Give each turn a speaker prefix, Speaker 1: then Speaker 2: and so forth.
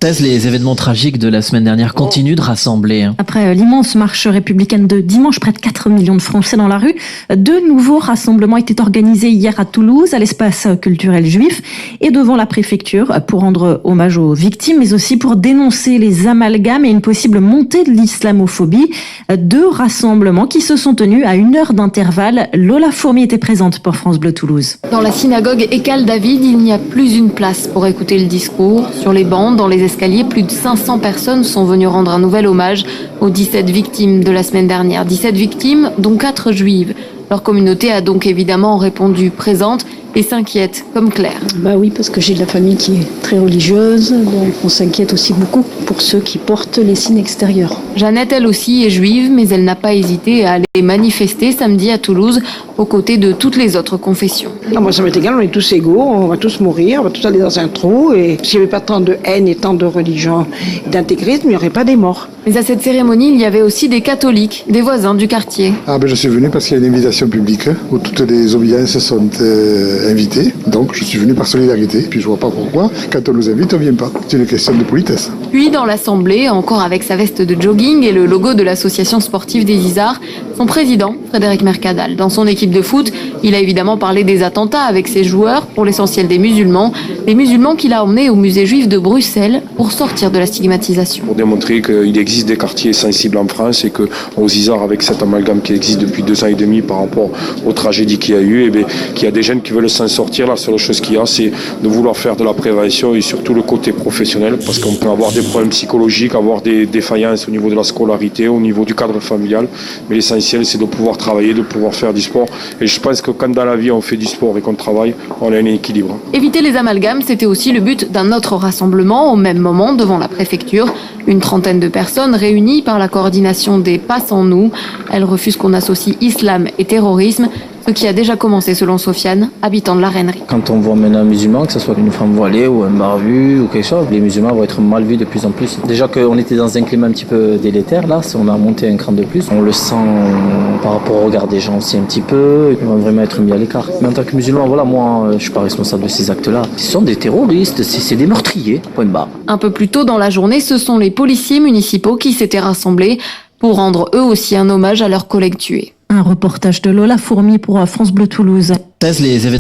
Speaker 1: Les événements tragiques de la semaine dernière continuent de rassembler.
Speaker 2: Après l'immense marche républicaine de dimanche, près de 4 millions de Français dans la rue, 2 nouveaux rassemblements étaient organisés hier à Toulouse, à l'espace culturel juif et devant la préfecture pour rendre hommage aux victimes, mais aussi pour dénoncer les amalgames et une possible montée de l'islamophobie. 2 rassemblements qui se sont tenus à 1 heure d'intervalle. Lola Fourmi était présente pour France Bleu Toulouse.
Speaker 3: Dans la synagogue Ekal David, il n'y a plus une place pour écouter le discours. Sur les bancs, dans les escaliers, plus de 500 personnes sont venues rendre un nouvel hommage aux 17 victimes de la semaine dernière. 17 victimes, dont 4 juives. Leur communauté a donc évidemment répondu présente et s'inquiète, comme Claire.
Speaker 4: Oui, parce que j'ai de la famille qui est très religieuse, donc on s'inquiète aussi beaucoup pour ceux qui portent les signes extérieurs.
Speaker 3: Jeannette, elle aussi, est juive, mais elle n'a pas hésité à aller manifester samedi à Toulouse, aux côtés de toutes les autres confessions.
Speaker 5: Moi, ça m'est égal, on est tous égaux, on va tous mourir, on va tous aller dans un trou, et s'il n'y avait pas tant de haine et tant de religion et d'intégrisme, il n'y aurait pas des morts.
Speaker 3: Mais à cette cérémonie, il y avait aussi des catholiques, des voisins du quartier.
Speaker 6: Je suis venu parce qu'il y a une invitation publique où toutes les obédiences sont invitées. Donc je suis venu par solidarité. Puis je vois pas pourquoi, quand on nous invite, on vient pas. C'est une question de politesse.
Speaker 3: Puis dans l'assemblée, encore avec sa veste de jogging et le logo de l'association sportive des Isards, son président, Frédéric Mercadal. Dans son équipe de foot, il a évidemment parlé des attentats avec ses joueurs, pour l'essentiel des musulmans qu'il a emmenés au musée juif de Bruxelles pour sortir de la stigmatisation.
Speaker 7: Pour démontrer qu'il existe des quartiers sensibles en France et qu'aux Isards, avec cet amalgame qui existe depuis 2 ans et demi par rapport aux tragédies qu'il y a eu, qu'il y a des jeunes qui veulent s'en sortir. La seule chose qu'il y a, c'est de vouloir faire de la prévention et surtout le côté professionnel, parce qu'on peut avoir des problèmes psychologiques, avoir des défaillances au niveau de la scolarité, au niveau du cadre familial, mais l'essentiel, c'est de pouvoir travailler, de pouvoir faire du sport. Et je pense que quand dans la vie on fait du sport et qu'on travaille, on a un équilibre.
Speaker 3: Éviter les amalgames, c'était aussi le but d'un autre rassemblement au même moment devant la préfecture. Une trentaine de personnes réunies par la coordination des Pass en nous. Elles refusent qu'on associe islam et terrorisme, ce qui a déjà commencé selon Sofiane, habitant de la Rainerie.
Speaker 8: Quand on voit maintenant un musulman, que ce soit une femme voilée ou un barbu ou quelque chose, les musulmans vont être mal vus de plus en plus. Déjà qu'on était dans un climat un petit peu délétère, là, on a monté un cran de plus. On le sent par rapport au regard des gens aussi un petit peu, ils vont vraiment être mis à l'écart. Mais en tant que musulman, moi, je suis pas responsable de ces actes-là. Ce sont des terroristes, c'est des meurtriers, point barre.
Speaker 3: Un peu plus tôt dans la journée, ce sont les policiers municipaux qui s'étaient rassemblés pour rendre eux aussi un hommage à leurs collègues tués.
Speaker 2: Un reportage de Lola Fourmi pour France Bleu Toulouse.
Speaker 1: Les événements